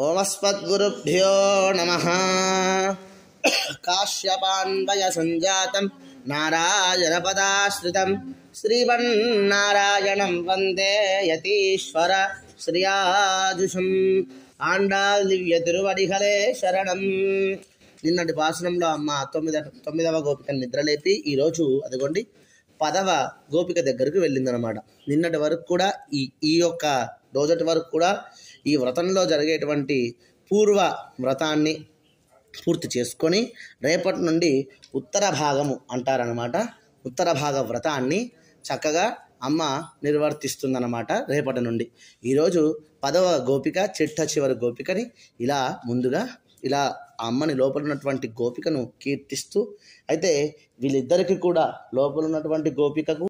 ఓమస్మద్గురుభ్యో నమః. కాశ్యపాన్వయ సంజాతం నారాయణ పదాశ్రితం శ్రీమన్నారాయణం వందే యతీశ్వర శ్రీయాజుషం. ఆండాల్ దివ్య తిరువడిగలే శరణం. నిన్నటి భాషణంలో అమ్మ తొమ్మిదవ గోపికను నిద్రలేపి ఈరోజు అదిగోండి 10వ గోపిక దగ్గరకు వెళ్ళిందనమాట. నిన్నటి వరకు కూడా ఈ యొక్క రోజటి వరకు కూడా ఈ వ్రతంలో జరిగేటువంటి పూర్వ వ్రతాన్ని పూర్తి చేసుకొని రేపటి నుండి ఉత్తర భాగము అంటారనమాట. ఉత్తర భాగ వ్రతాన్ని చక్కగా అమ్మ నిర్వర్తిస్తుందన్నమాట రేపటి నుండి. ఈరోజు 10వ గోపిక చిట్ట చివరి గోపికని ముందుగా ఇలా అమ్మని లోపల ఉన్నటువంటి గోపికను కీర్తిస్తూ, అయితే వీళ్ళిద్దరికీ కూడా లోపల ఉన్నటువంటి గోపికకు